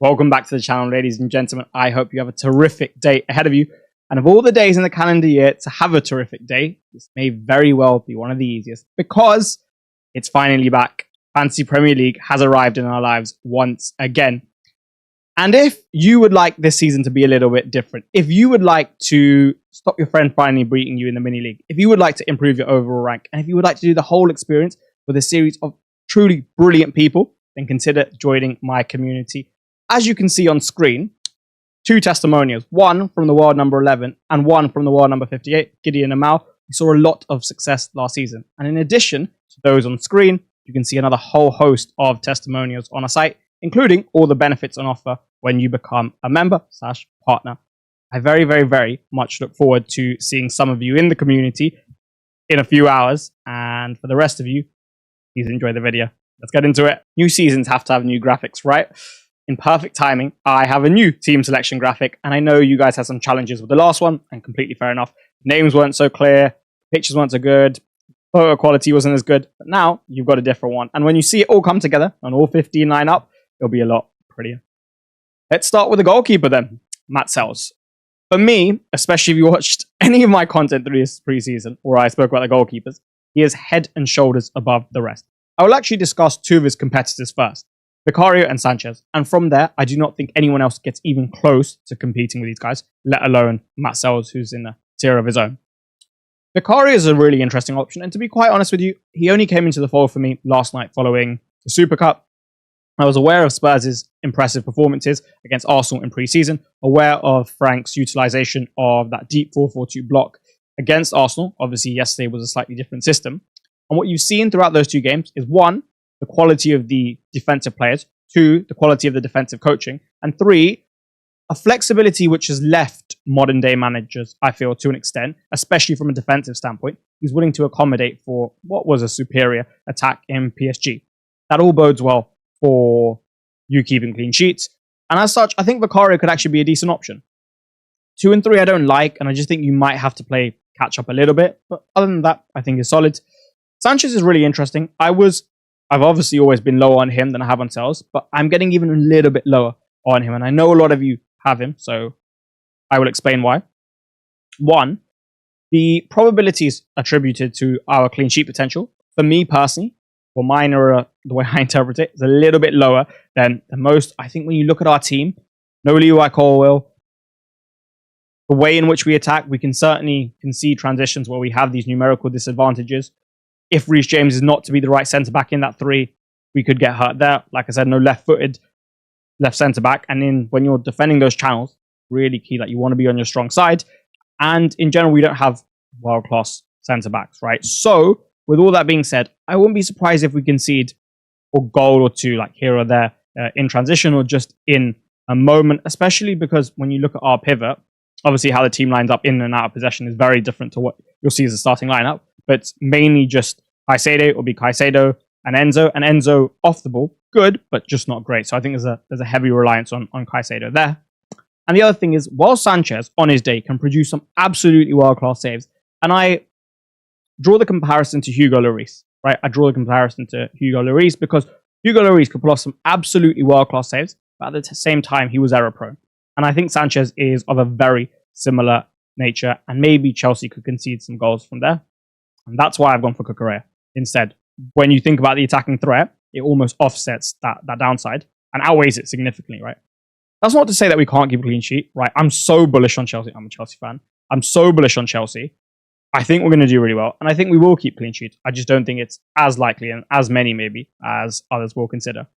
Welcome back to the channel, ladies and gentlemen. I hope you have a terrific day ahead of you. And of all the days in the calendar year to have a terrific day, this may very well be one of the easiest because it's finally back. Fantasy Premier League has arrived in our lives once again. And if you would like this season to be a little bit different, if you would like to stop your friend finally beating you in the mini league, if you would like to improve your overall rank, and if you would like to do the whole experience with a series of truly brilliant people, then consider joining my community. As you can see on screen, 2 testimonials, one from the world number 11 and one from the world number 58, Gideon and Mal. We saw a lot of success last season. And in addition to those on screen, you can see another whole host of testimonials on our site, including all the benefits on offer when you become a member/partner. I very much look forward to seeing some of you in the community in a few hours. And for the rest of you, please enjoy the video. Let's get into it. New seasons have to have new graphics, right? In perfect timing, I have a new team selection graphic, and I know you guys had some challenges with the last one, and completely fair enough. Names weren't so clear, pictures weren't so good, photo quality wasn't as good, but now you've got a different one. And when you see it all come together and all 15 line up, it'll be a lot prettier. Let's start with the goalkeeper then, Sels. For me, especially if you watched any of my content through this preseason, where I spoke about the goalkeepers, he is head and shoulders above the rest. I will actually discuss 2 of his competitors first, Vicario and Sanchez. And from there, I do not think anyone else gets even close to competing with these guys, let alone Sels, who's in a tier of his own. Vicario is a really interesting option. And to be quite honest with you, he only came into the fold for me last night following the Super Cup. I was aware of Spurs' impressive performances against Arsenal in pre-season, aware of Frank's utilization of that deep 4-4-2 block against Arsenal. Obviously, yesterday was a slightly different system. And what you've seen throughout those 2 games is 1, the quality of the defensive players, 2, the quality of the defensive coaching, and 3, a flexibility which has left modern day managers, I feel, to an extent, especially from a defensive standpoint. He's willing to accommodate for what was a superior attack in PSG. That all bodes well for you keeping clean sheets. And as such, I think Vicario could actually be a decent option. 2 and 3 I don't like, and I just think you might have to play catch up a little bit. But other than that, I think it's solid. Sanchez is really interesting. I've obviously always been lower on him than I have on Sels, but I'm getting even a little bit lower on him. And I know a lot of you have him, so I will explain why. 1, the probabilities attributed to our clean sheet potential, for me personally, for mine are the way I interpret it, is a little bit lower than the most. I think when you look at our team, no Levi Colwill, the way in which we attack, we can certainly concede transitions where we have these numerical disadvantages. If Reece James is not to be the right centre-back in that 3, we could get hurt there. Like I said, no left-footed left centre-back. And when you're defending those channels, really key that you want to be on your strong side. And in general, we don't have world-class centre-backs, right? So, with all that being said, I wouldn't be surprised if we concede a goal or 2, like here or there, in transition or just in a moment, especially because when you look at our pivot, obviously how the team lines up in and out of possession is very different to what you'll see as a starting lineup. But it's mainly just Caicedo, will be Caicedo and Enzo off the ball, good, but just not great. So I think there's a heavy reliance on Caicedo there. And the other thing is, while Sanchez on his day can produce some absolutely world-class saves, and I draw the comparison to Hugo Lloris, right? I draw the comparison to Hugo Lloris because Hugo Lloris could pull off some absolutely world-class saves, but at the same time, he was error-prone. And I think Sanchez is of a very similar nature, and maybe Chelsea could concede some goals from there. And that's why I've gone for Cucurella instead. When you think about the attacking threat, it almost offsets that downside and outweighs it significantly, right? That's not to say that we can't keep a clean sheet, right? I'm so bullish on Chelsea. I'm a Chelsea fan. I'm so bullish on Chelsea. I think we're going to do really well. And I think we will keep clean sheets. I just don't think it's as likely and as many maybe as others will consider.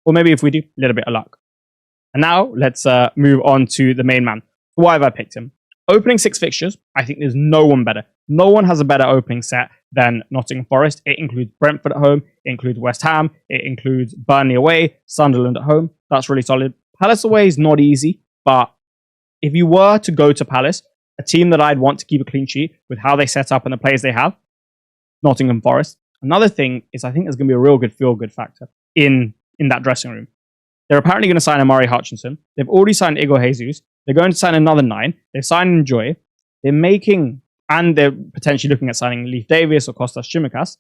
Or maybe if we do, a little bit of luck. And now let's move on to the main man. Why have I picked him? Opening 6 fixtures, I think there's no one better. No one has a better opening set than Nottingham Forest. It includes Brentford at home. It includes West Ham. It includes Burnley away. Sunderland at home. That's really solid. Palace away is not easy, but if you were to go to Palace, a team that I'd want to keep a clean sheet with how they set up and the players they have, Nottingham Forest. Another thing is I think there's going to be a real good feel-good factor in that dressing room. They're apparently going to sign Amari Hutchinson. They've already signed Igor Jesus. They're going to sign another 9. They've signed Ndiaye. They're potentially looking at signing Leif Davis or Kostas Tsimikas.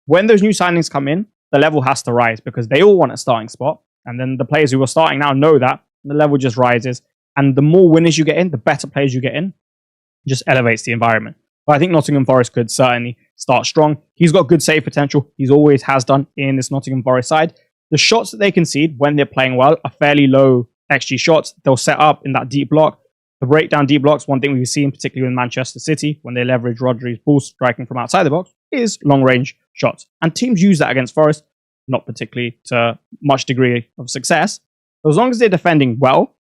When those new signings come in, the level has to rise because they all want a starting spot. And then the players who are starting now know that and the level just rises. And the more winners you get in, the better players you get in, just elevates the environment. But I think Nottingham Forest could certainly start strong. He's got good save potential. He's always has done in this Nottingham Forest side. The shots that they concede when they're playing well are fairly low XG shots. They'll set up in that deep block. The breakdown deep blocks, one thing we've seen, particularly with Manchester City, when they leverage Rodri's ball striking from outside the box, is long-range shots. And teams use that against Forest, not particularly to much degree of success. But as long as they're defending well,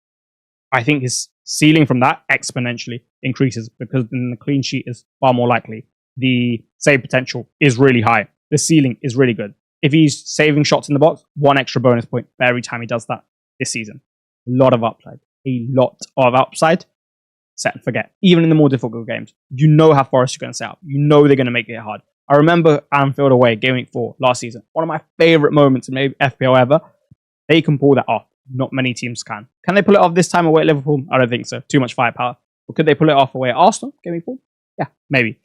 I think his ceiling from that exponentially increases, because then the clean sheet is far more likely. The save potential is really high. The ceiling is really good. If he's saving shots in the box, 1 extra bonus point for every time he does that this season. A lot of upside. A lot of upside. Set and forget. Even in the more difficult games, you know how Forest are going to set up. You know they're going to make it hard. I remember Anfield away, Game Week 4 last season. One of my favourite moments in maybe FPL ever. They can pull that off. Not many teams can. Can they pull it off this time away at Liverpool? I don't think so. Too much firepower. But could they pull it off away at Arsenal? Game Week 4? Yeah, maybe.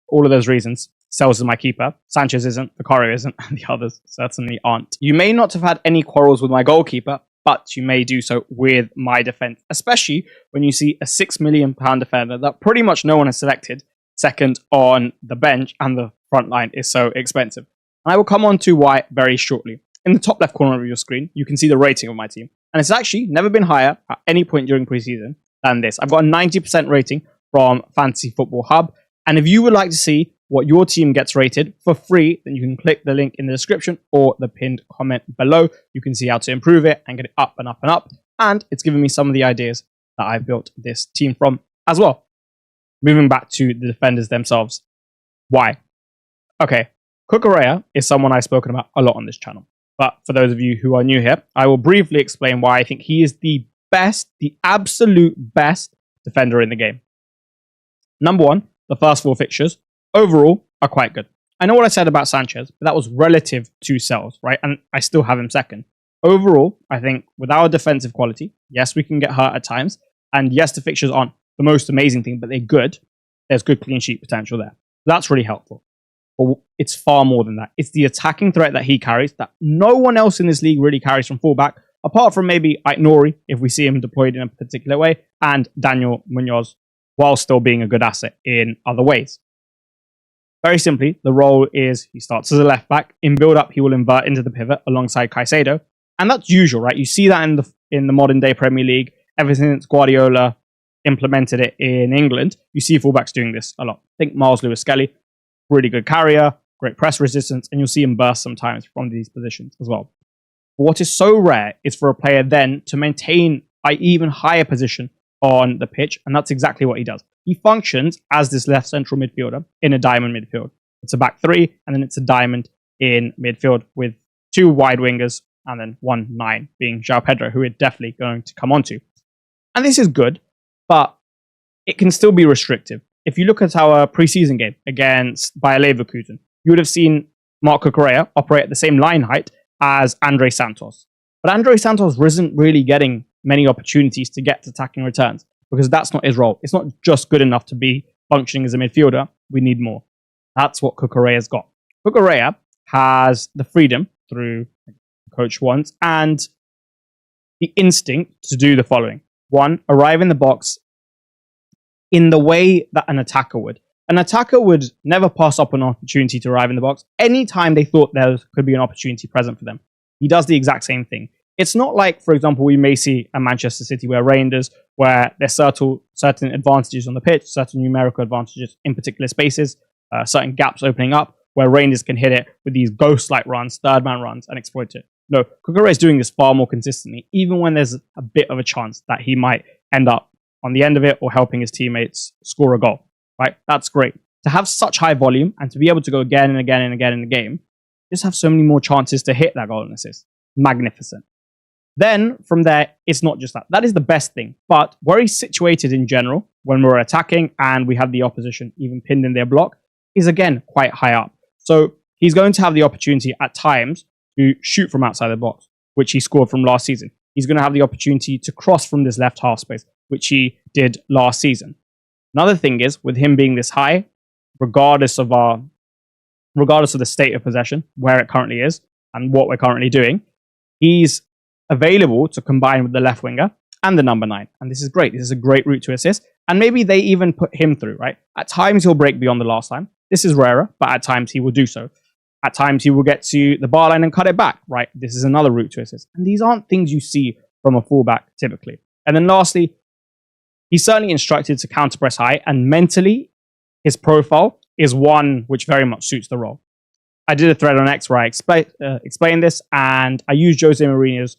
All of those reasons. Sels is my keeper. Sanchez isn't. Vicario isn't. And the others certainly aren't. You may not have had any quarrels with my goalkeeper, but you may do so with my defence, especially when you see a £6 million defender that pretty much no one has selected second on the bench, and the front line is so expensive. And I will come on to why very shortly. In the top left corner of your screen, you can see the rating of my team. And it's actually never been higher at any point during preseason than this. I've got a 90% rating from Fantasy Football Hub. And if you would like to see what your team gets rated for free, then you can click the link in the description or the pinned comment below. You can see how to improve it and get it up and up and up. And it's given me some of the ideas that I've built this team from as well. Moving back to the defenders themselves. Why? Okay, Cucurella is someone I've spoken about a lot on this channel. But for those of you who are new here, I will briefly explain why I think he is the best, the absolute best defender in the game. Number one, the first 4 fixtures overall are quite good. I know what I said about Sanchez, but that was relative to Sels, right? And I still have him second. Overall, I think with our defensive quality, yes, we can get hurt at times. And yes, the fixtures aren't the most amazing thing, but they're good. There's good clean sheet potential there. That's really helpful. But it's far more than that. It's the attacking threat that he carries that no one else in this league really carries from fullback, apart from maybe Nouri, if we see him deployed in a particular way, and Donyell Munoz, while still being a good asset in other ways. Very simply, the role is he starts as a left back. In build-up, he will invert into the pivot alongside Caicedo. And that's usual, right? You see that in the modern-day Premier League. Ever since Guardiola implemented it in England, you see fullbacks doing this a lot. Think Miles Lewis-Skelly, really good carrier, great press resistance, and you'll see him burst sometimes from these positions as well. But what is so rare is for a player then to maintain an even higher position on the pitch, and that's exactly what he does. He functions as this left central midfielder in a diamond midfield. It's a back 3, and then it's a diamond in midfield with 2 wide wingers, and then 1 9 being Joao Pedro, who we're definitely going to come on to. And this is good, but it can still be restrictive. If you look at our preseason game against Bayer Leverkusen, you would have seen Marc Cucurella operate at the same line height as Andre Santos. But Andre Santos isn't really getting many opportunities to get attacking returns, because that's not his role. It's not just good enough to be functioning as a midfielder. We need more. That's what Cucurella's got. Cucurella has the freedom through coach wants and the instinct to do the following. 1, arrive in the box in the way that an attacker would. An attacker would never pass up an opportunity to arrive in the box anytime they thought there could be an opportunity present for them. He does the exact same thing. It's not like, for example, we may see at Manchester City where Reijnders, where there's certain advantages on the pitch, certain numerical advantages in particular spaces, certain gaps opening up, where Reijnders can hit it with these ghost-like runs, third-man runs, and exploit it. No, Cucurella is doing this far more consistently, even when there's a bit of a chance that he might end up on the end of it or helping his teammates score a goal. Right? That's great. To have such high volume and to be able to go again and again and again in the game, just have so many more chances to hit that goal and assist. Magnificent. Then, from there, it's not just that. That is the best thing. But where he's situated in general, when we're attacking and we have the opposition even pinned in their block, is again quite high up. So he's going to have the opportunity at times to shoot from outside the box, which he scored from last season. He's going to have the opportunity to cross from this left half space, which he did last season. Another thing is, with him being this high, regardless of the state of possession, where it currently is, and what we're currently doing, he's available to combine with the left winger and the number 9. And this is great. This is a great route to assist. And maybe they even put him through, right? At times he'll break beyond the last line. This is rarer, but at times he will do so. At times he will get to the bar line and cut it back, right? This is another route to assist. And these aren't things you see from a fullback typically. And then lastly, he's certainly instructed to counter press high, and mentally, his profile is one which very much suits the role. I did a thread on X where I explained this, and I used Jose Mourinho's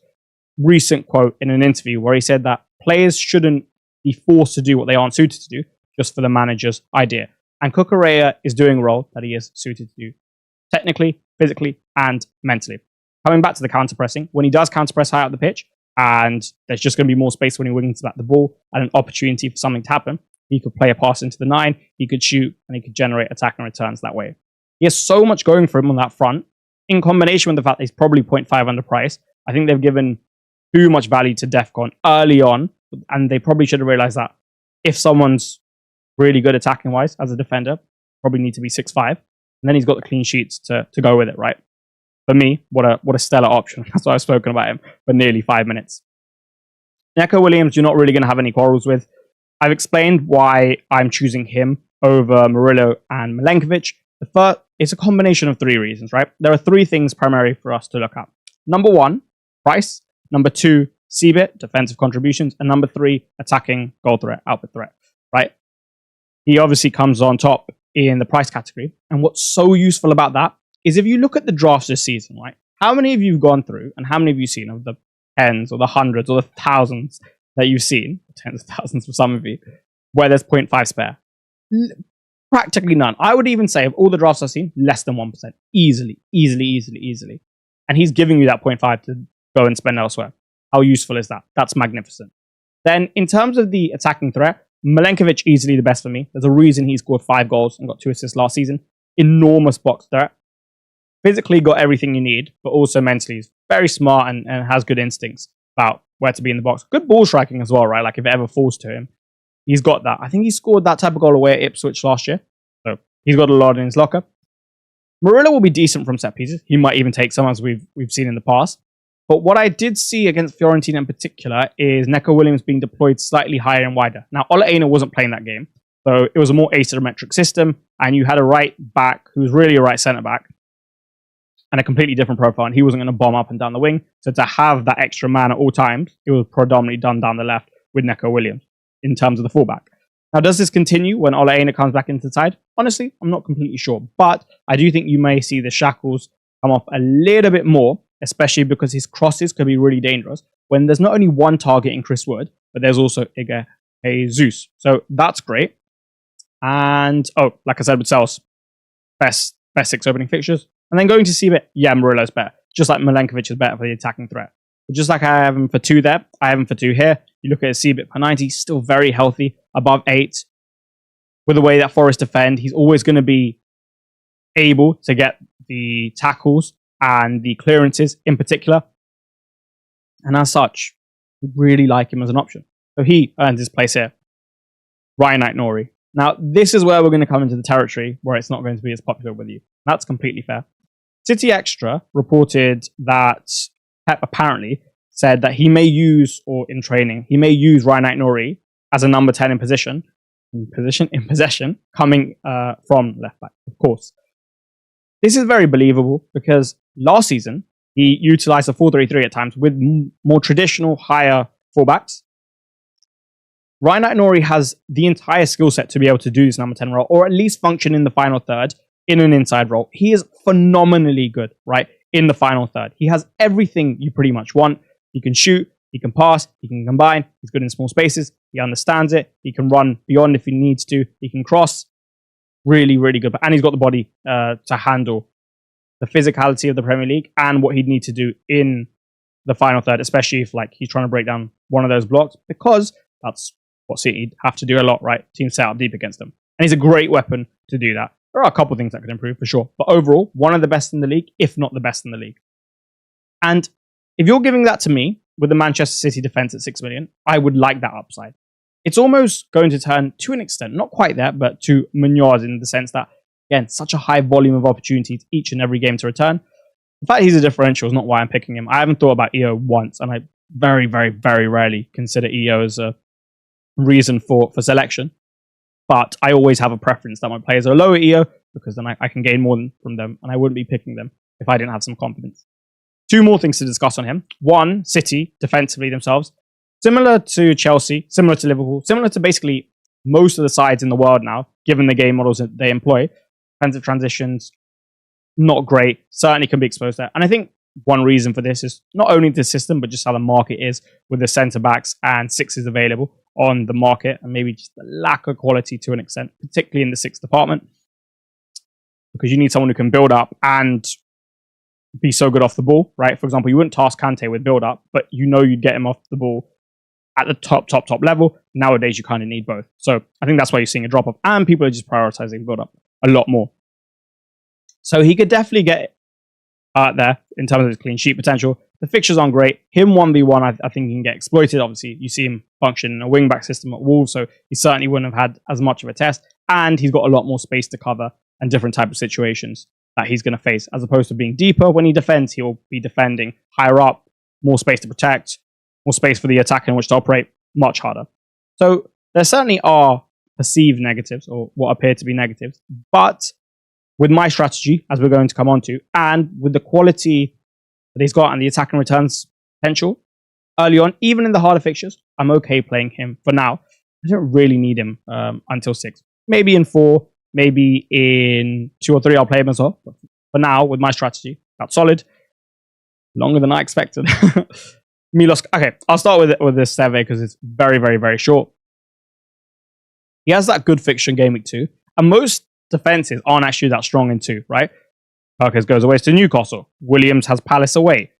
recent quote in an interview where he said that players shouldn't be forced to do what they aren't suited to do just for the manager's idea. And Cucurella is doing a role that he is suited to do technically, physically, and mentally. Coming back to the counter pressing, when he does counter press high up the pitch, and there's just going to be more space when he wings back the ball and an opportunity for something to happen, he could play a pass into the 9, he could shoot, and he could generate attacking returns that way. He has so much going for him on that front, in combination with the fact that he's probably 0.5 underpriced. I think they've given too much value to DEFCON early on, and they probably should have realized that if someone's really good attacking-wise as a defender, probably need to be 6'5", and then he's got the clean sheets to go with it, right? For me, what a stellar option. That's why I've spoken about him for nearly 5 minutes. Neco Williams, you're not really going to have any quarrels with. I've explained why I'm choosing him over Murillo and Milenkovic. The first, it's a combination of 3 reasons, right? There are 3 things primarily for us to look at. Number 1, price. Number 2, CBIT, defensive contributions. And number 3, attacking goal threat, output threat, right? He obviously comes on top in the price category. And what's so useful about that is if you look at the drafts this season, right? How many of you have gone through and how many of you seen of the tens or the hundreds or the thousands that you've seen, tens of thousands for some of you, where there's 0.5 spare? Practically none. I would even say of all the drafts I've seen, less than 1%. Easily. And he's giving you that 0.5 to go and spend elsewhere. How useful is that? That's magnificent. Then in terms of the attacking threat, Milenkovic easily the best for me. There's a reason he scored 5 goals and got 2 assists last season. Enormous box threat. Physically got everything you need, but also mentally he's very smart and has good instincts about where to be in the box. Good ball striking as well, right? Like if it ever falls to him, he's got that. I think he scored that type of goal away at Ipswich last year. So he's got a lot in his locker. Murillo will be decent from set pieces. He might even take some, as we've seen in the past. But what I did see against Fiorentina in particular is Neco Williams being deployed slightly higher and wider. Now, Ole Einar wasn't playing that game, so it was a more asymmetric system, and you had a right back who was really a right centre back and a completely different profile, and he wasn't going to bomb up and down the wing. So to have that extra man at all times, it was predominantly done down the left with Neco Williams in terms of the fullback. Now, does this continue when Ole Einar comes back into the side? Honestly, I'm not completely sure, but I do think you may see the shackles come off a little bit more, especially because his crosses could be really dangerous when there's not only one target in Chris Wood, but there's also Iga Jesus. So that's great. And, like I said with Sels, best 6 opening fixtures. And then going to CBIT, yeah, Murillo's better. Just like Milenkovic is better for the attacking threat. But just like I have him for 2 there, I have him for 2 here. You look at his CBIT per 90, still very healthy, above 8. With the way that Forest defend, he's always going to be able to get the tackles and the clearances in particular. And as such, we really like him as an option. So he earns his place here. Rayan Nouri. Now, this is where we're going to come into the territory where it's not going to be as popular with you. That's completely fair. City Extra reported that Pep apparently said that he may use, or in training, he may use Rayan Nouri as a number 10 in possession, coming from left back, of course. This is very believable because last season, he utilized a 4-3-3 at times with more traditional, higher fullbacks. Rayan Nouri has the entire skill set to be able to do this number 10 role, or at least function in the final third in an inside role. He is phenomenally good, right, in the final third. He has everything you pretty much want. He can shoot, he can pass, he can combine, he's good in small spaces, he understands it, he can run beyond if he needs to, he can cross. Really, really good. And he's got the body to handle the physicality of the Premier League and what he'd need to do in the final third, especially if he's trying to break down one of those blocks, because that's what City'd have to do a lot, right? Teams set up deep against them. And he's a great weapon to do that. There are a couple of things that could improve for sure. But overall, one of the best in the league, if not the best in the league. And if you're giving that to me with the Manchester City defense at 6 million, I would like that upside. It's almost going to turn, to an extent, not quite there, but to Munoz in the sense that, again, such a high volume of opportunities each and every game to return. The fact he's a differential is not why I'm picking him. I haven't thought about EO once, and I very, very, very rarely consider EO as a reason for selection. But I always have a preference that my players are lower EO because then I can gain more from them, and I wouldn't be picking them if I didn't have some confidence. Two more things to discuss on him. One, City, defensively themselves. Similar to Chelsea, similar to Liverpool, similar to basically most of the sides in the world now, given the game models that they employ. Defensive transitions, not great. Certainly can be exposed there. And I think one reason for this is not only the system, but just how the market is with the centre-backs and sixes available on the market, and maybe just the lack of quality to an extent, particularly in the sixth department. Because you need someone who can build up and be so good off the ball, right? For example, you wouldn't task Kante with build up, but you know you'd get him off the ball at the top level. Nowadays, you kind of need both. So I think that's why you're seeing a drop off, and people are just prioritizing build up a lot more. So he could definitely get out there in terms of his clean sheet potential. The fixtures aren't great. Him 1v1, I think he can get exploited. Obviously, you see him function in a wing-back system at Wolves, so he certainly wouldn't have had as much of a test. And he's got a lot more space to cover and different type of situations that he's going to face, as opposed to being deeper. When he defends, he'll be defending higher up, more space to protect, more space for the attacker in which to operate, much harder. So there certainly are perceived negatives, or what appear to be negatives. But with my strategy, as we're going to come on to, and with the quality that he's got and the attack and returns potential early on, even in the harder fixtures, I'm okay playing him for now. I don't really need him until 6. Maybe in 4, maybe in 2 or 3 I'll play him as well. But for now, with my strategy, that's solid. Longer than I expected. Milos, okay, I'll start with this Esteve because it's very, very, very short. He has that good fixture in Game Week 2, and most defenses aren't actually that strong in 2, right? Kerkez goes away to Newcastle. Williams has Palace away.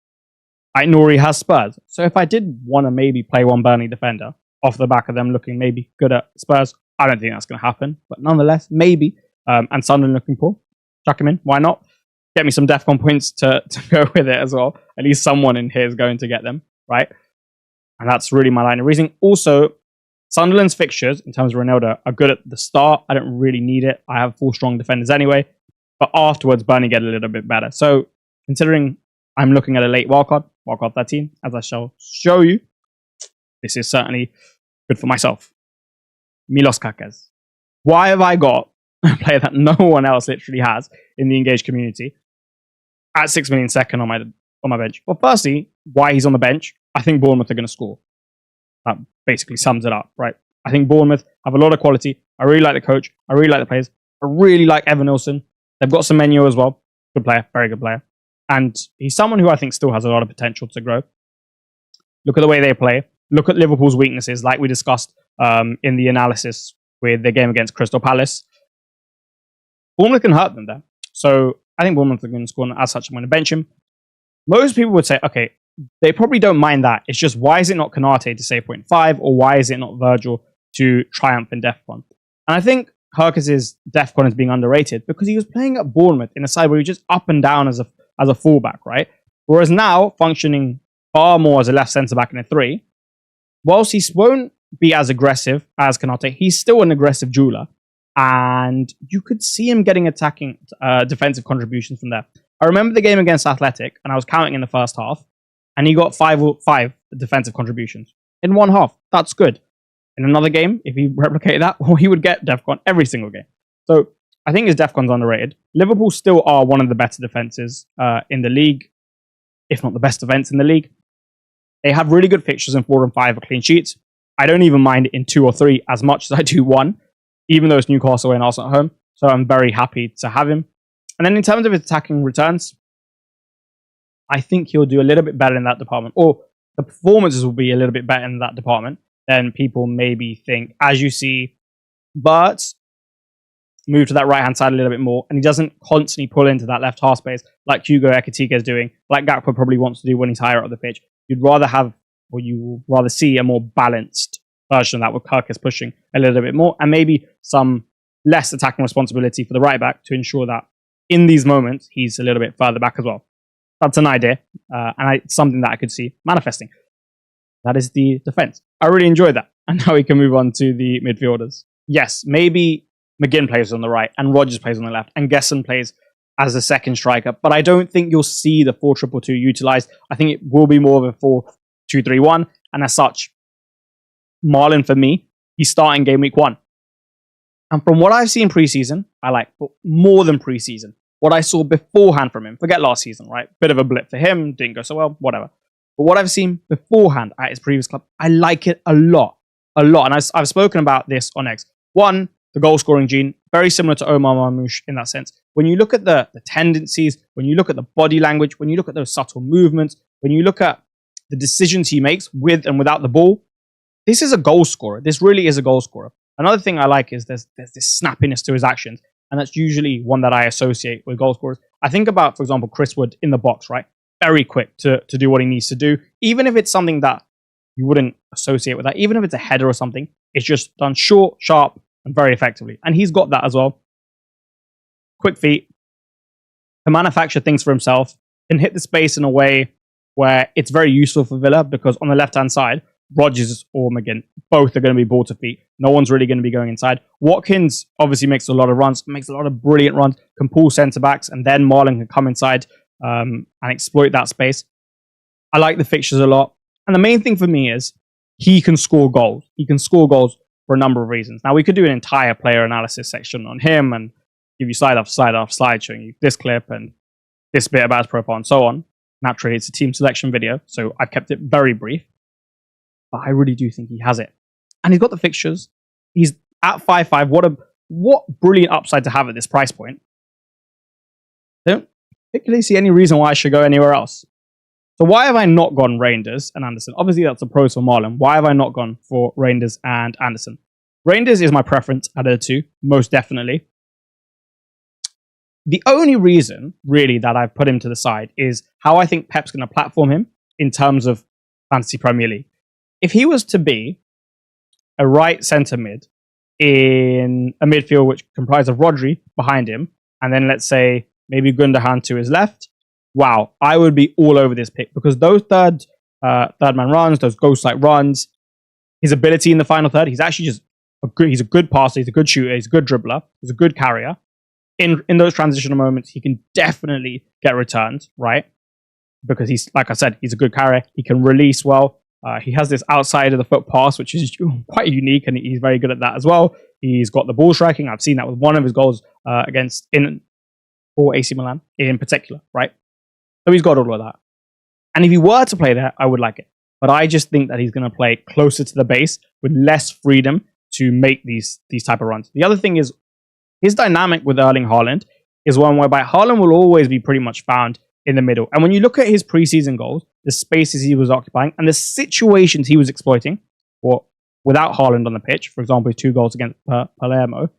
Nouri has Spurs. So if I did want to maybe play one Burnley defender off the back of them looking maybe good at Spurs, I don't think that's going to happen. But nonetheless, maybe. And Sunderland looking poor. Chuck him in. Why not? Get me some DEFCON points to go with it as well. At least someone in here is going to get them, right? And that's really my line of reasoning. Also, Sunderland's fixtures, in terms of Ronaldo, are good at the start. I don't really need it. I have 4 strong defenders anyway. But afterwards, Burnley get a little bit better. So, considering I'm looking at a late wildcard 13, as I shall show you, this is certainly good for myself. Milos Kerkez. Why have I got a player that no one else literally has in the engaged community at 6 million second on my bench? Well, firstly, why he's on the bench. I think Bournemouth are going to score. That basically sums it up, right? I think Bournemouth have a lot of quality. I really like the coach. I really like the players. I really like Evan Nilsson. They've got some menu as well. Good player, very good player. And he's someone who I think still has a lot of potential to grow. Look at the way they play. Look at Liverpool's weaknesses, like we discussed in the analysis with the game against Crystal Palace. Bournemouth can hurt them there. So I think Bournemouth are going to score, and as such, I'm going to bench him. Most people would say, okay, they probably don't mind that. It's just, why is it not Konate to say 0.5, or why is it not Virgil to triumph in DEFCON? And I think Kerkez's DEFCON is being underrated because he was playing at Bournemouth in a side where he was just up and down as a fullback, right? Whereas now, functioning far more as a left centre-back in a 3, whilst he won't be as aggressive as Konate, he's still an aggressive jeweler. And you could see him getting attacking defensive contributions from there. I remember the game against Athletic, and I was counting in the first half, and he got 5 defensive contributions in one half. That's good. In another game, if he replicated that, well, he would get DEFCON every single game. So I think his DEFCON's underrated. Liverpool still are one of the better defenses in the league, if not the best defense in the league. They have really good fixtures in 4 and 5 are clean sheets. I don't even mind it in 2 or 3 as much as I do 1, even though it's Newcastle and Arsenal at home. So I'm very happy to have him. And then in terms of his attacking returns, I think he'll do a little bit better in that department, or the performances will be a little bit better in that department than people maybe think, as you see. But move to that right-hand side a little bit more, and he doesn't constantly pull into that left half space like Hugo Ekitike is doing, like Gakpo probably wants to do when he's higher up the pitch. You'd rather have, or you will rather see, a more balanced version of that with Kerkez pushing a little bit more, and maybe some less attacking responsibility for the right back to ensure that in these moments he's a little bit further back as well. That's an idea, and it's something that I could see manifesting. That is the defense. I really enjoyed that. And now we can move on to the midfielders. Yes, maybe McGinn plays on the right, and Rodgers plays on the left, and Gesson plays as a second striker, but I don't think you'll see the 4-2-2 utilized. I think it will be more of a 2-3-1. And as such, Malen, for me, he's starting game week 1. And from what I've seen preseason, I like more than preseason. What I saw beforehand from him, forget last season, right? Bit of a blip for him, didn't go so well, whatever. But what I've seen beforehand at his previous club, I like it a lot. A lot. And I've spoken about this on X. One, the goal scoring gene, very similar to Omar Marmoush in that sense. When you look at the tendencies, when you look at the body language, when you look at those subtle movements, when you look at the decisions he makes with and without the ball, this is a goal scorer. This really is a goal scorer. Another thing I like is there's this snappiness to his actions. And that's usually one that I associate with goal scorers. I think about, for example, Chris Wood in the box, right? Very quick to do what he needs to do. Even if it's something that you wouldn't associate with that, even if it's a header or something, it's just done short, sharp, and very effectively. And he's got that as well. Quick feet. Can manufacture things for himself. Can hit the space in a way where it's very useful for Villa because on the left-hand side, Rodgers or McGinn, both are going to be ball to feet. No one's really going to be going inside. Watkins obviously makes a lot of runs, makes a lot of brilliant runs, can pull centre-backs, and then Malen can come inside and exploit that space. I like the fixtures a lot. And the main thing for me is he can score goals. He can score goals for a number of reasons. Now, we could do an entire player analysis section on him and give you slide after slide after slide showing you this clip and this bit about his profile and so on. Naturally, it's a team selection video, so I've kept it very brief. But I really do think he has it. And he's got the fixtures. He's at 5.5. What brilliant upside to have at this price point. I don't particularly see any reason why I should go anywhere else. So why have I not gone Reijnders and Anderson? Obviously, that's a pros for Malen. Why have I not gone for Reijnders and Anderson? Reijnders is my preference out of the two, most definitely. The only reason, really, that I've put him to the side is how I think Pep's going to platform him in terms of Fantasy Premier League. If he was to be a right centre mid in a midfield which comprised of Rodri behind him, and then let's say maybe Gundogan to his left, wow, I would be all over this pick because those third man runs, those ghost-like runs, his ability in the final third, he's actually just he's a good passer, he's a good shooter, he's a good dribbler, he's a good carrier. In those transitional moments, he can definitely get returns, right? Because he's, like I said, he's a good carrier. He can release well. He has this outside of the foot pass, which is quite unique, and he's very good at that as well. He's got the ball striking. I've seen that with one of his goals for AC Milan in particular, right? So he's got all of that. And if he were to play there, I would like it. But I just think that he's going to play closer to the base with less freedom to make these type of runs. The other thing is his dynamic with Erling Haaland is one whereby Haaland will always be pretty much found in the middle. And when you look at his preseason goals, the spaces he was occupying and the situations he was exploiting, or without Haaland on the pitch, for example, his 2 goals against Palermo,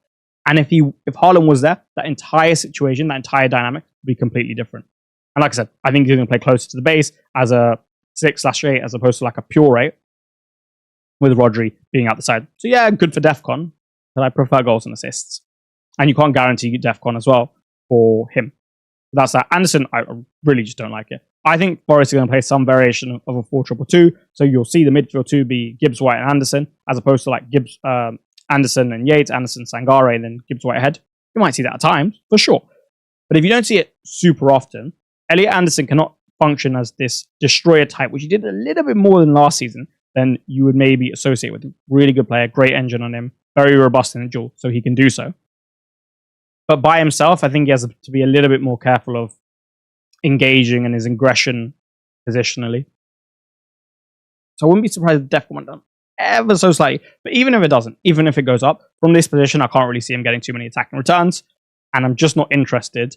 and if Haaland was there, that entire situation, that entire dynamic would be completely different. And like I said, I think he's going to play closer to the base as a 6/8 as opposed to like a pure 8 with Rodri being out the side. So yeah, good for DEFCON, but I prefer goals and assists. And you can't guarantee DEFCON as well for him. That's that. Anderson, I really just don't like it. I think Forest are going to play some variation of a 4-2-2. So you'll see the midfield 2 be Gibbs, White, and Anderson, as opposed to like Gibbs, Anderson and Yates, Anderson, Sangare, and then Gibbs, White ahead. You might see that at times, for sure. But if you don't see it super often, Elliot Anderson cannot function as this destroyer type, which he did a little bit more than last season, than you would maybe associate with him. Really good player, great engine on him, very robust in the duel, so he can do so. But by himself, I think he has to be a little bit more careful of engaging and his aggression positionally. So I wouldn't be surprised if DEFCON went down ever so slightly. But even if it doesn't, even if it goes up, from this position, I can't really see him getting too many attacking returns. And I'm just not interested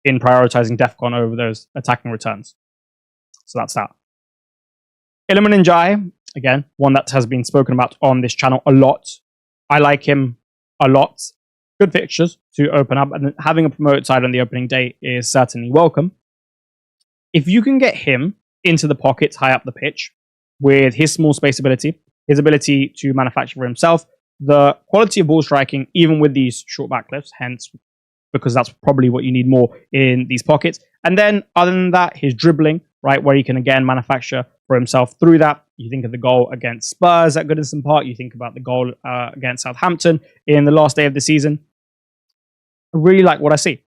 in prioritizing DEFCON over those attacking returns. So that's that. Iliman Ndiaye, again, one that has been spoken about on this channel a lot. I like him a lot. Good fixtures to open up, and having a promoted side on the opening day is certainly welcome. If you can get him into the pockets high up the pitch with his small space ability, his ability to manufacture for himself, the quality of ball striking, even with these short back lifts, hence, because that's probably what you need more in these pockets. And then, other than that, his dribbling, right, where he can again manufacture for himself through that. You think of the goal against Spurs at Goodison Park. You think about the goal against Southampton in the last day of the season. I really like what I see.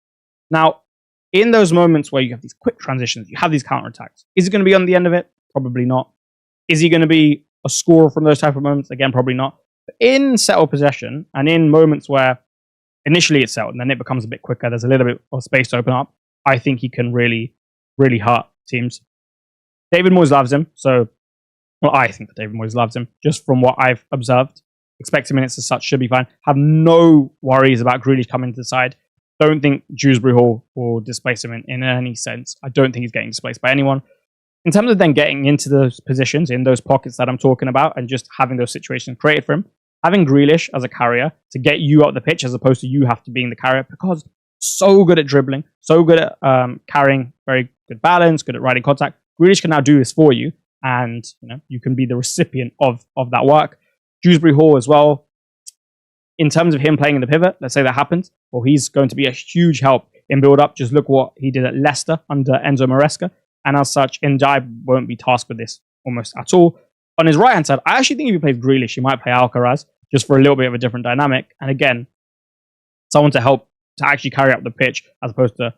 Now, in those moments where you have these quick transitions, you have these counterattacks. Is it going to be on the end of it? Probably not. Is he going to be a scorer from those type of moments? Again, probably not. But in settled possession and in moments where initially it's settled and then it becomes a bit quicker, there's a little bit of space to open up, I think he can really, really hurt teams. David Moyes loves him. So, well, I think that David Moyes loves him just from what I've observed. Expected minutes as such should be fine. Have no worries about Grealish coming to the side. Don't think Dewsbury Hall will displace him in any sense. I don't think he's getting displaced by anyone. In terms of then getting into those positions, in those pockets that I'm talking about, and just having those situations created for him, having Grealish as a carrier to get you up the pitch as opposed to you have to being the carrier, because so good at dribbling, so good at carrying, very good balance, good at riding contact. Grealish can now do this for you, and you can be the recipient of that work. Dewsbury Hall as well, in terms of him playing in the pivot, let's say that happens, well, he's going to be a huge help in build-up. Just look what he did at Leicester under Enzo Maresca, and as such, Ndiaye won't be tasked with this almost at all. On his right-hand side, I actually think if he plays Grealish, he might play Alcaraz, just for a little bit of a different dynamic, and again, someone to help to actually carry up the pitch, as opposed to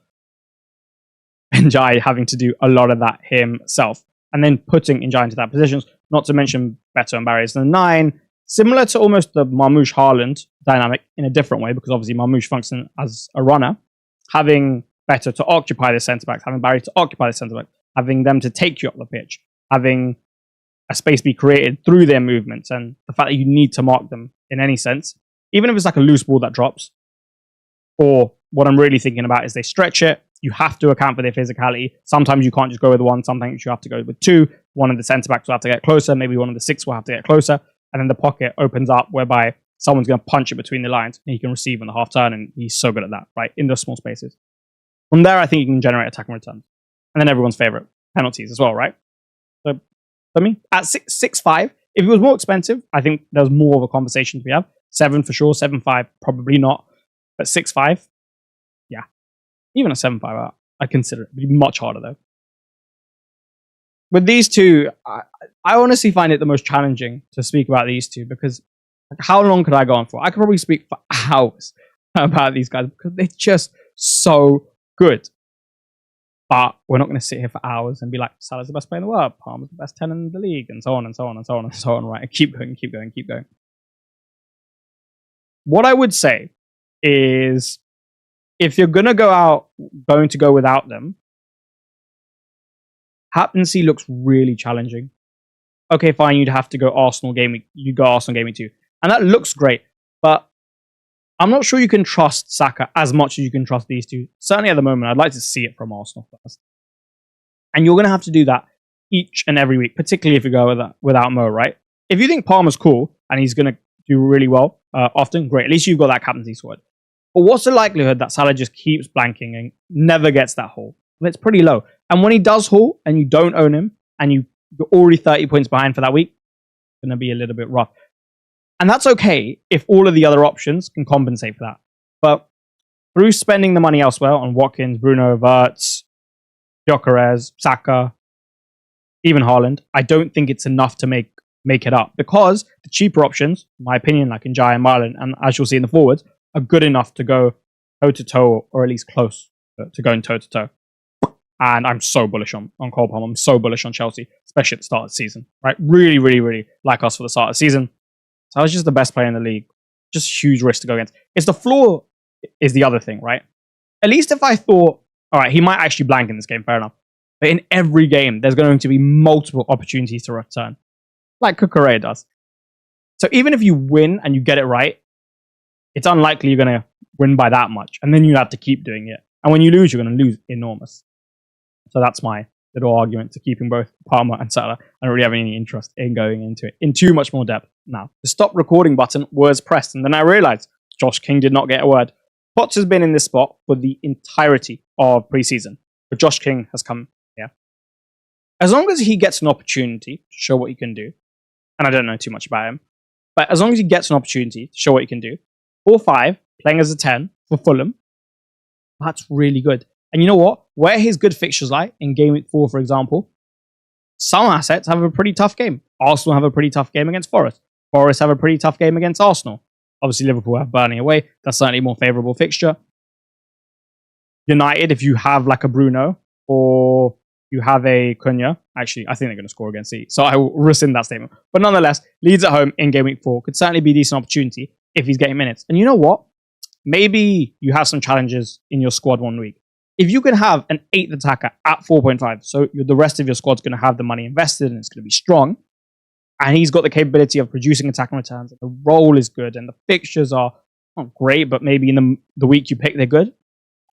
Ndiaye having to do a lot of that himself. And then putting Ndiaye into that position, not to mention Beto and Barry as the 9, similar to almost the Marmoush Haaland dynamic in a different way, because obviously Marmoush functions as a runner, having Beto to occupy the centre-backs, having Barry to occupy the centre-backs, having them to take you up the pitch, having a space be created through their movements, and the fact that you need to mark them in any sense, even if it's like a loose ball that drops, or what I'm really thinking about is they stretch it, you have to account for their physicality. Sometimes you can't just go with one, sometimes you have to go with 2. One of the centre-backs will have to get closer, maybe one of the 6 will have to get closer, and then the pocket opens up whereby someone's going to punch it between the lines, and he can receive on the half turn, and he's so good at that, right, in those small spaces. From there, I think you can generate attacking returns. And then everyone's favourite, penalties as well, right? So, for me, at 6.5, if it was more expensive, I think there's more of a conversation to be had. 7 for sure, 7.5 probably not, but 6.5, yeah. Even a 7.5, I'd consider it. It'd be much harder though. With these two, I honestly find it the most challenging to speak about these two, because how long could I go on for? I could probably speak for hours about these guys because they're just so good. But we're not going to sit here for hours and be like, Salah's the best player in the world, Palmer's the best 10 in the league, and so on and so on and so on and so on, right? Keep going, keep going, keep going. What I would say is, if you're going to go without them, captaincy looks really challenging. Okay, fine, you'd have to go Arsenal game week. You go Arsenal game week 2. And that looks great. But I'm not sure you can trust Saka as much as you can trust these two. Certainly at the moment, I'd like to see it from Arsenal first. And you're going to have to do that each and every week, particularly if you go without Mo, right? If you think Palmer's cool and he's going to do really well often, great. At least you've got that captaincy squad. But what's the likelihood that Salah just keeps blanking and never gets that haul? Well, it's pretty low. And when he does haul and you don't own him and you're already 30 points behind for that week, it's going to be a little bit rough. And that's okay if all of the other options can compensate for that. But through spending the money elsewhere on Watkins, Bruno, Wirtz, Kerkez, Saka, even Haaland, I don't think it's enough to make it up, because the cheaper options, in my opinion, like Ndiaye and Malen, and as you'll see in the forwards, are good enough to go toe-to-toe, or at least close to going toe-to-toe. And I'm so bullish on Cole Palmer. I'm so bullish on Chelsea, especially at the start of the season. Right? Really, really, really like us for the start of the season. So I was just the best player in the league. Just huge risk to go against. It's the floor is the other thing, right? At least if I thought, all right, he might actually blank in this game, fair enough. But in every game, there's going to be multiple opportunities to return, like Cucurella does. So even if you win and you get it right, it's unlikely you're going to win by that much. And then you have to keep doing it. And when you lose, you're going to lose enormous. So that's my little argument to keeping both Palmer and Salah. I don't really have any interest in going into it in too much more depth now. The stop recording button was pressed, and then I realized Josh King did not get a word. Potts has been in this spot for the entirety of preseason, but Josh King has come here. As long as he gets an opportunity to show what he can do, and I don't know too much about him, but as long as he gets an opportunity to show what he can do, 4-5, playing as a 10 for Fulham, that's really good. And you know what? Where his good fixtures lie, in game week 4, for example, some assets have a pretty tough game. Arsenal have a pretty tough game against Forest. Forest have a pretty tough game against Arsenal. Obviously, Liverpool have Burnley away. That's certainly a more favourable fixture. United, if you have like a Bruno or You have a Cunha. Actually, I think they're going to score against City, so I will rescind that statement. But nonetheless, Leeds at home in game week 4 could certainly be a decent opportunity if he's getting minutes. And you know what? Maybe you have some challenges in your squad one week. If you can have an 8th attacker at 4.5, so the rest of your squad's going to have the money invested and it's going to be strong, and he's got the capability of producing attacking returns, and the role is good, and the fixtures are not great, but maybe in the week you pick, they're good.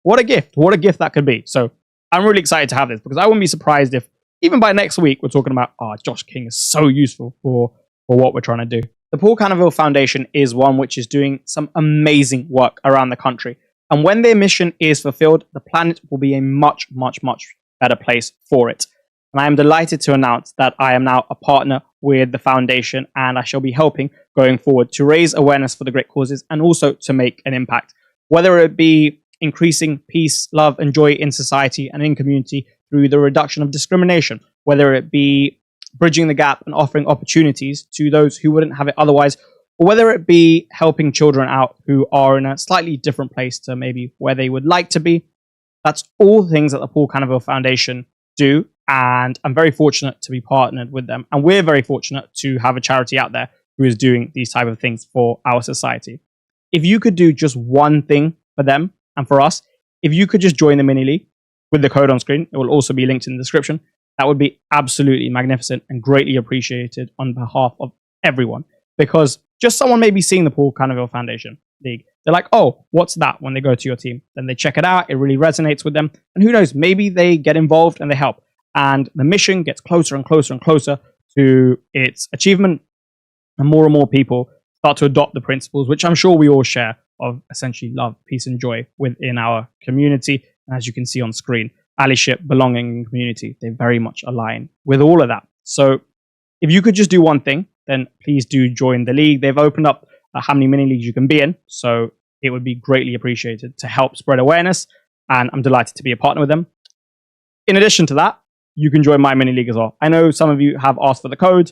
What a gift. What a gift that could be. So I'm really excited to have this, because I wouldn't be surprised if even by next week we're talking about, Josh King is so useful for what we're trying to do. The Paul Canoville Foundation is one which is doing some amazing work around the country. And when their mission is fulfilled, the planet will be a much, much, much better place for it. And I am delighted to announce that I am now a partner with the foundation, and I shall be helping going forward to raise awareness for the great causes and also to make an impact, whether it be increasing peace, love, and joy in society and in community through the reduction of discrimination, whether it be bridging the gap and offering opportunities to those who wouldn't have it otherwise, or whether it be helping children out who are in a slightly different place to maybe where they would like to be. That's all things that the Paul Canoville Foundation do, and I'm very fortunate to be partnered with them. And we're very fortunate to have a charity out there who is doing these type of things for our society. If you could do just one thing for them and for us, if you could just join the mini league with the code on screen, it will also be linked in the description. That would be absolutely magnificent and greatly appreciated on behalf of everyone. Because just someone may be seeing the Paul Canoville Foundation League. They're like, oh, what's that? When they go to your team, then they check it out. It really resonates with them. And who knows, maybe they get involved and they help. And the mission gets closer and closer and closer to its achievement. And more people start to adopt the principles, which I'm sure we all share, of essentially love, peace, and joy within our community. And as you can see on screen, allyship, belonging, and community, they very much align with all of that. So if you could just do one thing, then please do join the league. They've opened up how many mini leagues you can be in, so it would be greatly appreciated to help spread awareness, and I'm delighted to be a partner with them. In addition to that, you can join my mini league as well. I know some of you have asked for the code.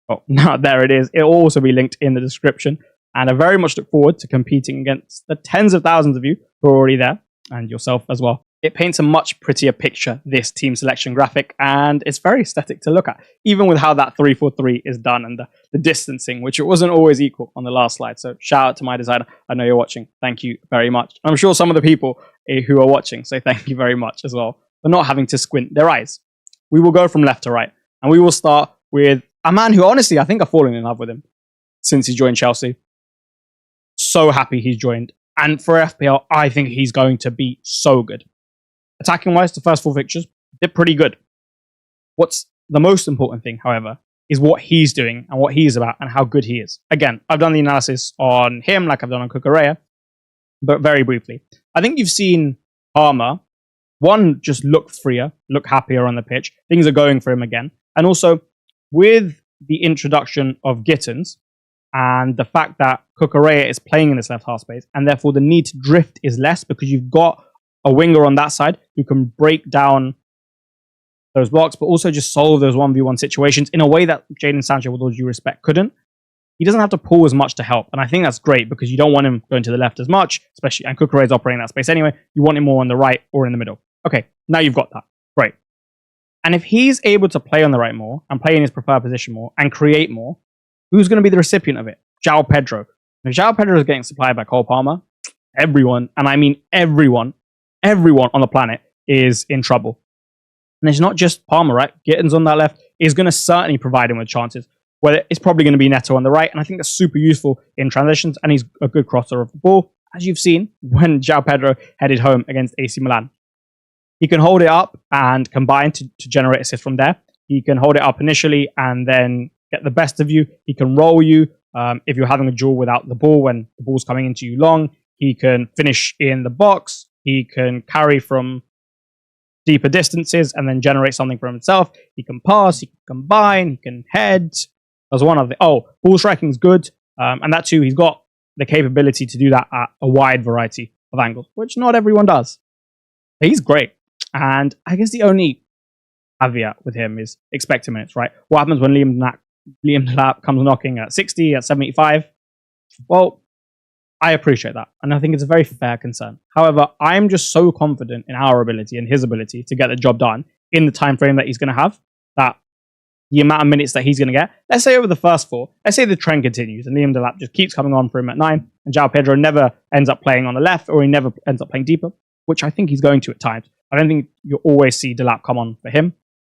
Oh, now there it is. It'll also be linked in the description, and I very much look forward to competing against the tens of thousands of you who are already there, and yourself as well. It paints a much prettier picture, this team selection graphic, and it's very aesthetic to look at, even with how that 3-4-3 is done and the distancing, which it wasn't always equal on the last slide. So shout out to my designer. I know you're watching. Thank you very much. I'm sure some of the people who are watching say thank you very much as well for not having to squint their eyes. We will go from left to right, and we will start with a man who, honestly, I think I've fallen in love with him since he joined Chelsea. So happy he's joined. And for FPL, I think he's going to be so good. Attacking-wise, the first 4 fixtures did pretty good. What's the most important thing, however, is what he's doing and what he's about and how good he is. Again, I've done the analysis on him like I've done on Cucurella, but very briefly. I think you've seen Palmer, one, just look freer, look happier on the pitch. Things are going for him again. And also, with the introduction of Gittins and the fact that Cucurella is playing in this left half space, and therefore the need to drift is less because you've got a winger on that side who can break down those blocks, but also just solve those 1v1 situations in a way that Jadon Sanchez, with all due respect, couldn't. He doesn't have to pull as much to help, and I think that's great because you don't want him going to the left as much, especially, and Cucurella is operating that space anyway. You want him more on the right or in the middle. Okay, now you've got that. Great. And if he's able to play on the right more and play in his preferred position more and create more, who's going to be the recipient of it? Joao Pedro. If Joao Pedro is getting supplied by Cole Palmer, everyone, and I mean everyone on the planet is in trouble. And it's not just Palmer, right? Gittins on that left is going to certainly provide him with chances. Whether it's probably going to be Neto on the right, and I think that's super useful in transitions, and he's a good crosser of the ball, as you've seen when Joao Pedro headed home against AC Milan. He can hold it up and combine to generate assists from there. He can hold it up initially and then get the best of you. He can roll you if you're having a duel without the ball when the ball's coming into you long. He can finish in the box. He can carry from deeper distances and then generate something for himself. He can pass, he can combine, he can head. There's one of the... ball striking is good. And that too, he's got the capability to do that at a wide variety of angles, which not everyone does. But he's great. And I guess the only caveat with him is expected minutes, right? What happens when Liam Delap comes knocking at 60, at 75? Well, I appreciate that. And I think it's a very fair concern. However, I'm just so confident in our ability and his ability to get the job done in the time frame that he's going to have, that the amount of minutes that he's going to get. Let's say over the first 4, let's say the trend continues and Liam Delap just keeps coming on for him at 9 and Joao Pedro never ends up playing on the left or he never ends up playing deeper, which I think he's going to at times. I don't think you'll always see Delap come on for him.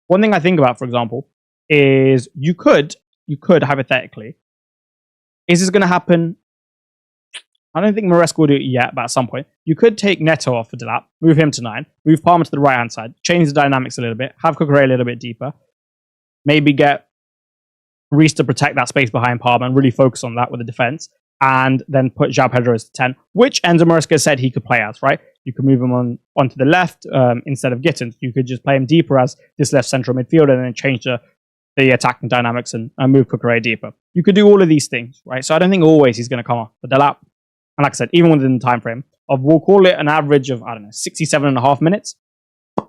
One thing I think about, for example, is you could hypothetically, is this going to happen? I don't think Maresca will do it yet, but at some point, you could take Neto off for Delap, move him to 9, move Palmer to the right-hand side, change the dynamics a little bit, have Cucurella a little bit deeper, maybe get Reese to protect that space behind Palmer and really focus on that with the defense, and then put Joao Pedro as 10, which Enzo Maresca said he could play as, right? You could move him onto the left instead of Gittins. You could just play him deeper as this left central midfielder and then change the attacking dynamics and move Cucurella deeper. You could do all of these things, right? So I don't think always he's going to come off for Delap. And like I said, even within the time frame of, we'll call it an average of, 67.5 minutes,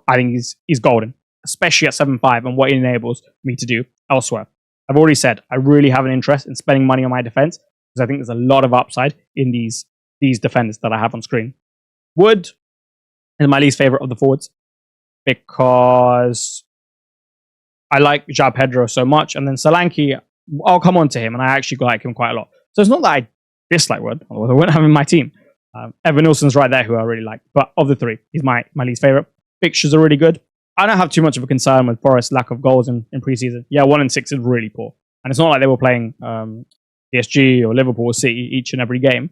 I think he's golden, especially at 7.5 and what it enables me to do elsewhere. I've already said I really have an interest in spending money on my defense because I think there's a lot of upside in these defenders that I have on screen. Wood is my least favorite of the forwards because I like Joao Pedro so much, and then Solanke, I'll come on to him, and I actually like him quite a lot. So it's not that I dislike Wood, otherwise I wouldn't have him in my team. Evan Nilsson's right there, who I really like. But of the 3, he's my least favorite. Fixtures are really good. I don't have too much of a concern with Forest's lack of goals in preseason. Yeah, 1 and 6 is really poor. And it's not like they were playing PSG or Liverpool or City each and every game.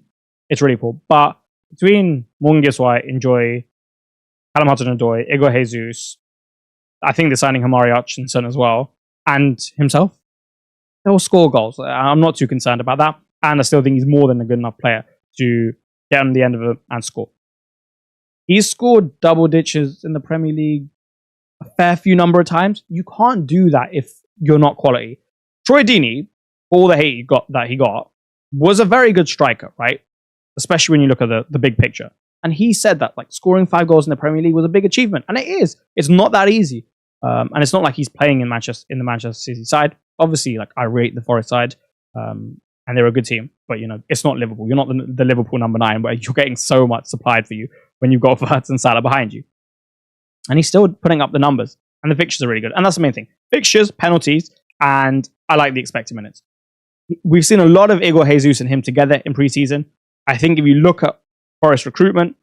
It's really poor. But between Morgan Giswai, Enjoy, Callum Hudson-Odoi, Igor Jesus, I think they're signing Hamari Hutchinson as well, and himself, they'll score goals. I'm not too concerned about that. And I still think he's more than a good enough player to get on the end of it and score. He's scored double ditches in the Premier League a fair few number of times. You can't do that if you're not quality. Troy Deeney, all the hate he got, was a very good striker, right? Especially when you look at the big picture. And he said that like scoring 5 goals in the Premier League was a big achievement. And it is. It's not that easy. And it's not like he's playing in the Manchester City side. Obviously, like I rate the Forest side. And they're a good team. But, it's not Liverpool. You're not the Liverpool number 9 where you're getting so much supplied for you when you've got Verts and Salah behind you. And he's still putting up the numbers. And the fixtures are really good. And that's the main thing. Fixtures, penalties, and I like the expected minutes. We've seen a lot of Igor Jesus and him together in preseason. I think if you look at Forest recruitment,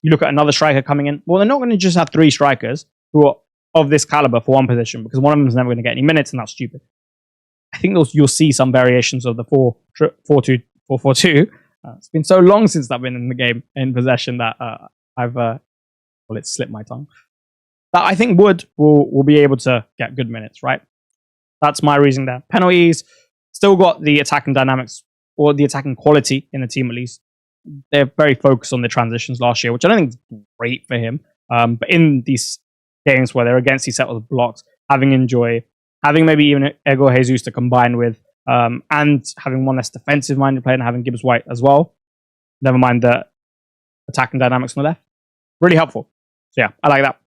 you look at another striker coming in, well, they're not going to just have 3 strikers who are of this caliber for one position because one of them is never going to get any minutes, and that's stupid. I think you'll see some variations of the 4-2-4-4-2. It's been so long since I've been in the game in possession that it slipped my tongue. That I think Wood will be able to get good minutes, right? That's my reason there. Penalties, still got the attacking dynamics or the attacking quality in the team at least. They're very focused on the transitions last year, which I don't think is great for him. But in these games where they're against these set of blocks, having Enjoy, having maybe even Igor Jesus to combine with, and having one less defensive-minded player and having Gibbs White as well. Never mind the attacking dynamics on the left. Really helpful. So yeah, I like that.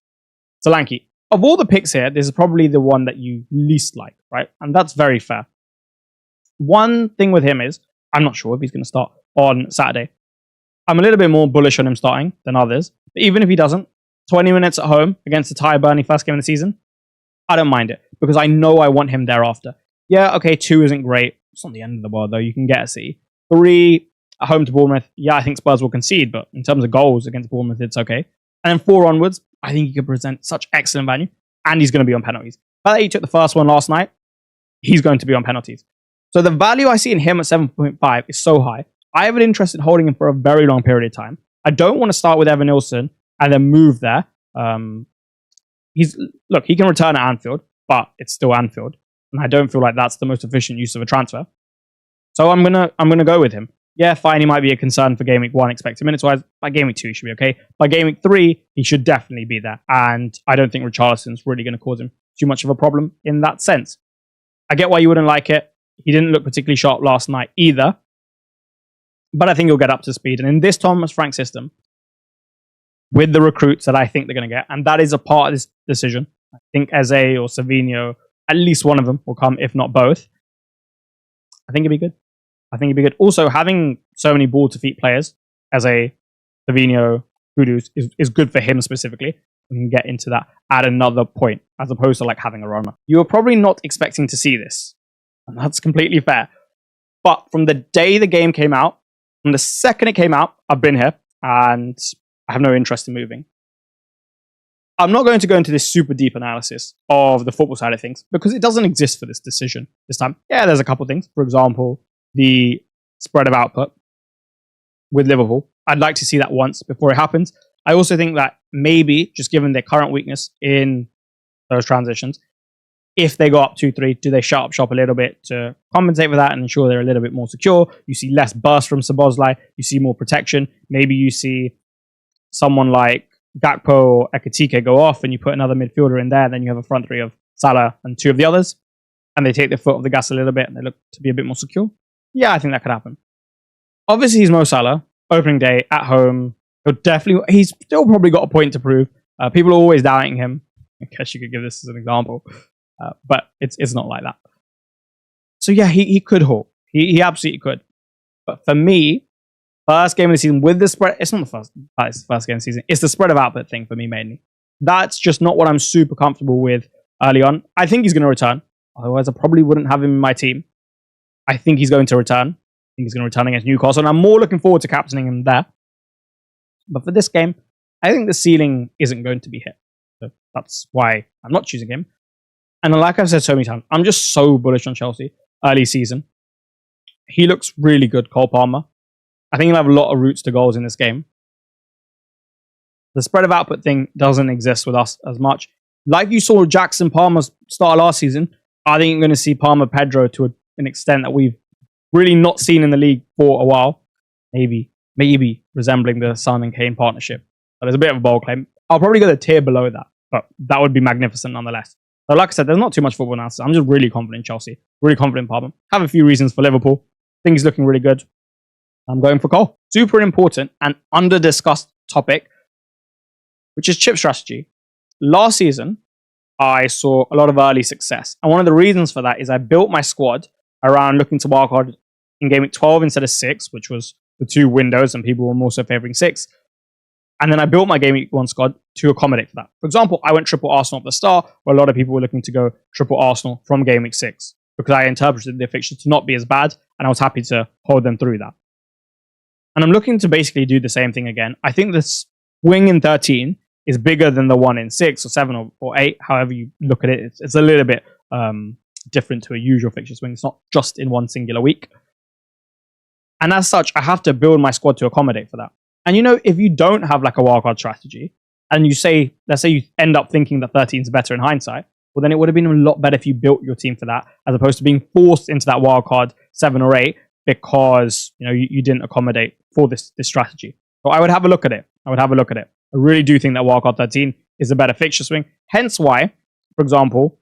Solanke. Of all the picks here, this is probably the one that you least like, right? And that's very fair. One thing with him is, I'm not sure if he's going to start on Saturday. I'm a little bit more bullish on him starting than others. But even if he doesn't, 20 minutes at home against the Ty Burnley first game of the season, I don't mind it because I know I want him thereafter. Yeah, okay, 2 isn't great. It's not the end of the world, though. You can get a C. 3 at home to Bournemouth. Yeah, I think Spurs will concede, but in terms of goals against Bournemouth, it's okay. And then 4 onwards, I think he could present such excellent value, and he's going to be on penalties. But he took the first one last night. He's going to be on penalties. So the value I see in him at 7.5 is so high. I have an interest in holding him for a very long period of time. I don't want to start with Evan Nilsson and then move there. He can return at Anfield, but it's still Anfield, and I don't feel like that's the most efficient use of a transfer. So I'm gonna go with him. Yeah, fine, he might be a concern for Game Week 1 expected minutes wise. By Game Week 2, he should be okay. By Game Week 3, he should definitely be there, and I don't think Richarlison's really going to cause him too much of a problem in that sense. I get why you wouldn't like it. He didn't look particularly sharp last night either, but I think he'll get up to speed. And in this Thomas Frank system, with the recruits that I think they're going to get, and that is a part of this decision, I think Eze or Savinho, at least one of them will come, if not both. I think it'd be good. Also, having so many ball to feet players, Eze, Savinho, Kudus, is good for him specifically. we can get into that at another point, as opposed to like having a runner. You're probably not expecting to see this, and that's completely fair. But from the day the game came out, from the second it came out, I've been here, and I have no interest in moving. I'm not going to go into this super deep analysis of the football side of things, because it doesn't exist for this decision this time. Yeah, there's a couple things. For example, the spread of output with Liverpool. I'd like to see that once before it happens. I also think that maybe, just given their current weakness in those transitions, if they go up 2-3, do they shut up shop a little bit to compensate for that and ensure they're a little bit more secure? You see less burst from Szoboszlai. You see more protection. Maybe you see someone like Gakpo or Ekitike go off and you put another midfielder in there, and then you have a front three of Salah and two of the others, and they take their foot off the gas a little bit and they look to be a bit more secure. Yeah, I think that could happen. Obviously, he's Mo Salah. Opening day at home. He's still probably got a point to prove. People are always doubting him. I guess you could give this as an example. But it's not like that. So yeah, he could haul. He absolutely could. But for me, first game of the season with the spread, it's not the first game of the season. It's the spread of output thing for me mainly. That's just not what I'm super comfortable with early on. I think he's going to return. Otherwise, I probably wouldn't have him in my team. I think he's going to return. I think he's going to return against Newcastle, and I'm more looking forward to captaining him there. But for this game, I think the ceiling isn't going to be hit. So that's why I'm not choosing him. And like I've said so many times, I'm just so bullish on Chelsea early season. He looks really good, Cole Palmer. I think he'll have a lot of routes to goals in this game. The spread of output thing doesn't exist with us as much. Like you saw Jackson Palmer's start last season, I think you're going to see Palmer Pedro to an extent that we've really not seen in the league for a while. Maybe resembling the Son and Kane partnership. But there's a bit of a bold claim. I'll probably go the tier below that, but that would be magnificent nonetheless. So like I said, there's not too much football analysis. I'm just really confident in Chelsea. Really confident in Palmer. Have a few reasons for Liverpool. Think he's looking really good. I'm going for Cole. Super important and under-discussed topic, which is chip strategy. Last season, I saw a lot of early success. And one of the reasons for that is I built my squad around looking to wildcard in game week 12 instead of 6, which was the two windows, and people were also favouring 6. And then I built my game week 1 squad to accommodate for that. For example, I went triple Arsenal at the start, where a lot of people were looking to go triple Arsenal from game week 6, because I interpreted the fixtures to not be as bad, and I was happy to hold them through that. And I'm looking to basically do the same thing again. I think the swing in 13 is bigger than the one in 6 or 7 or 8, however you look at it. It's a little bit different to a usual fixture swing. It's not just in one singular week. And as such, I have to build my squad to accommodate for that. And you know, if you don't have like a wildcard strategy, and you say, let's say you end up thinking that 13 is better in hindsight, well, then it would have been a lot better if you built your team for that, as opposed to being forced into that wildcard 7 or 8 because you didn't accommodate for this strategy. So I would have a look at it. I really do think that wildcard 13 is a better fixture swing. Hence why, for example,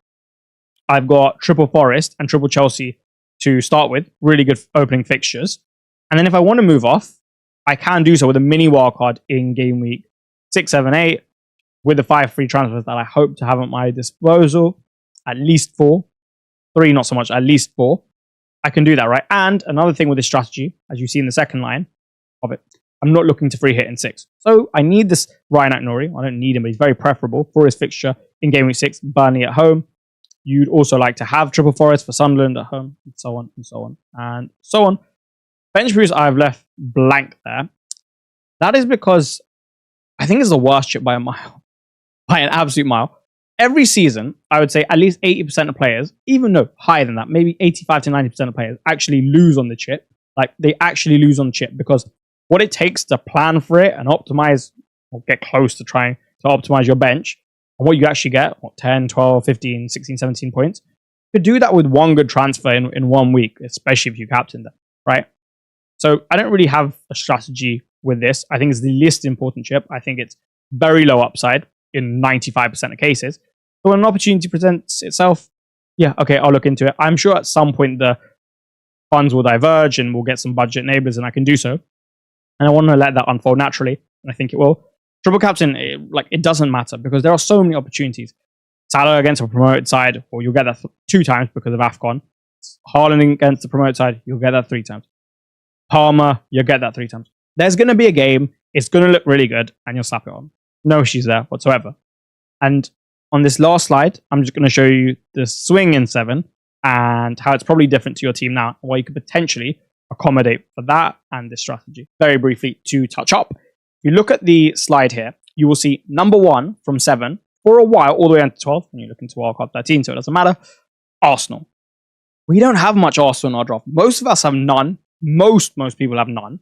I've got triple Forest and triple Chelsea to start with. Really good opening fixtures. And then if I want to move off, I can do so with a mini wildcard in game week 6, 7, 8 with the 5 free transfers that I hope to have at my disposal. At least 4. 3, not so much, at least 4. I can do that, right? And another thing with this strategy, as you see in the second line of it, I'm not looking to free hit in 6. So I need this Rayan at Nouri. I don't need him, but he's very preferable for his fixture in game week 6, Burnley at home. You'd also like to have triple Forest for Sunderland at home, and so on, and so on, and so on. Bench boost I've left blank there. That is because I think it's the worst chip by a mile. By an absolute mile. Every season, I would say at least 80% of players, even no, higher than that, maybe 85 to 90% of players actually lose on the chip. Like, they actually lose on the chip because what it takes to plan for it and optimize, or get close to trying to optimize your bench, and what you actually get, 10, 12, 15, 16, 17 points, you could do that with one good transfer in 1 week, especially if you captain them, right? So I don't really have a strategy with this. I think it's the least important chip. I think it's very low upside in 95% of cases. So when an opportunity presents itself, yeah, okay, I'll look into it. I'm sure at some point the funds will diverge and we'll get some budget enablers, and I can do so. And I want to let that unfold naturally, and I think it will. Triple captain, it doesn't matter because there are so many opportunities. Salah against a promoted side, or you'll get that 2 times because of AFCON. Haaland against the promoted side, you'll get that 3 times. Palmer, you'll get that 3 times. There's going to be a game, it's going to look really good, and you'll slap it on. No issues there whatsoever. And on this last slide, I'm just going to show you the swing in 7 and how it's probably different to your team now, and why you could potentially accommodate for that and this strategy. Very briefly to touch up. If you look at the slide here, you will see number 1 from 7 for a while, all the way down to 12, when you look into wildcard 13, so it doesn't matter. Arsenal. We don't have much Arsenal in our draft. Most of us have none. Most people have none.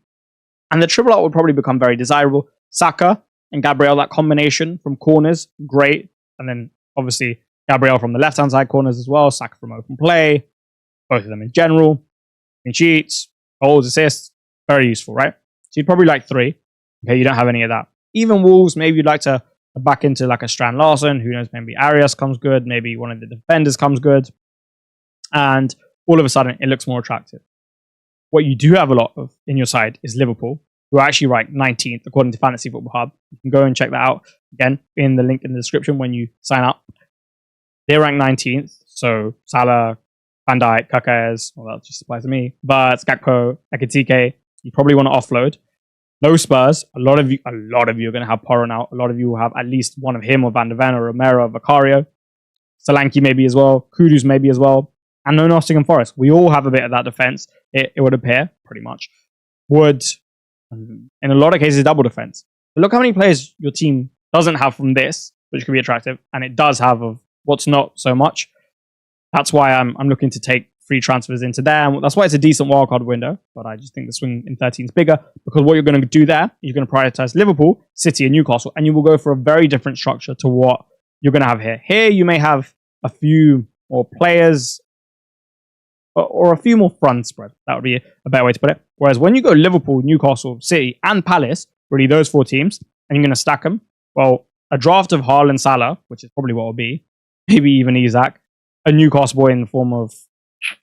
And the triple up would probably become very desirable. Saka and Gabriel, that combination from corners, great. And then obviously Gabriel from the left-hand side corners as well. Saka from open play. Both of them in general. In sheets, goals, assists, very useful, right? So you'd probably like 3. Okay, you don't have any of that. Even Wolves, maybe you'd like to back into like a Strand Larson. Who knows, maybe Arias comes good. Maybe one of the defenders comes good. And all of a sudden, it looks more attractive. What you do have a lot of in your side is Liverpool, who are actually ranked 19th according to Fantasy Football Hub. You can go and check that out again in the link in the description when you sign up. They're ranked 19th, so Salah, Van Dijk, Kerkez, well, that just applies to me, but Gakpo, Ekitike, you probably want to offload. No Spurs. A lot of you are going to have Porro now. A lot of you will have at least one of him or Van der Ven or Romero or Vicario. Solanke maybe as well. Kudus maybe as well. And no Nottingham Forest. We all have a bit of that defense, it would appear, pretty much. Would, in a lot of cases, double defense. But look how many players your team doesn't have from this, which could be attractive, and it does have of what's not so much. That's why I'm looking to take free transfers into there. And that's why it's a decent wildcard window. But I just think the swing in 13 is bigger, because what you're going to do there, you're going to prioritize Liverpool, City, and Newcastle, and you will go for a very different structure to what you're going to have here. Here, you may have a few more players or a few more front spread. That would be a better way to put it. Whereas when you go Liverpool, Newcastle, City, and Palace, really those 4 teams, and you're going to stack them, well, a draft of Haaland, Salah, which is probably what it will be, maybe even Isak, a Newcastle boy in the form of,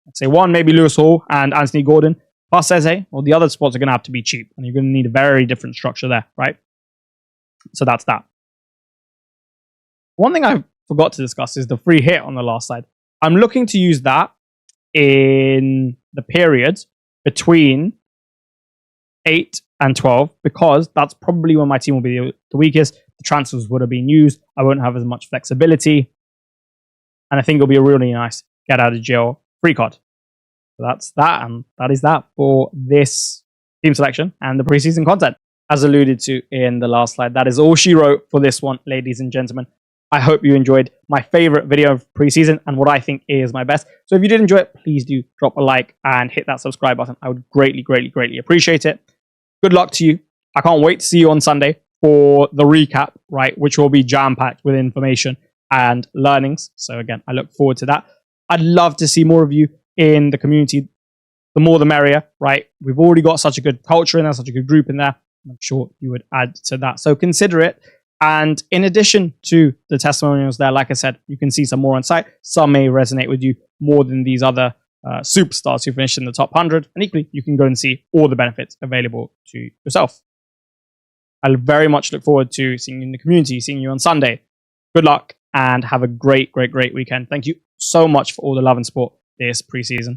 let's say, one, maybe Lewis Hall and Anthony Gordon, plus Eze, or the other spots are going to have to be cheap, and you're going to need a very different structure there, right? So that's that. One thing I forgot to discuss is the free hit on the last slide. I'm looking to use that in the period between 8 and 12, because that's probably when my team will be the weakest. The transfers would have been used. I won't have as much flexibility. And I think it'll be a really nice get out of jail free card. So that's that, and that is that for this team selection and the preseason content. As alluded to in the last slide, that is all she wrote for this one, ladies and gentlemen. I hope you enjoyed my favorite video of preseason and what I think is my best. So if you did enjoy it, please do drop a like and hit that subscribe button. I would greatly, greatly, greatly appreciate it. Good luck to you. I can't wait to see you on Sunday for the recap, right, which will be jam-packed with information and learnings. So again, I look forward to that. I'd love to see more of you in the community. The more the merrier, right? We've already got such a good culture in there, such a good group in there. I'm sure you would add to that. So consider it. And in addition to the testimonials there, like I said, you can see some more on site. Some may resonate with you more than these other superstars who finished in the top 100. And equally, you can go and see all the benefits available to yourself. I very much look forward to seeing you in the community, seeing you on Sunday. Good luck and have a great, great, great weekend. Thank you so much for all the love and support this preseason.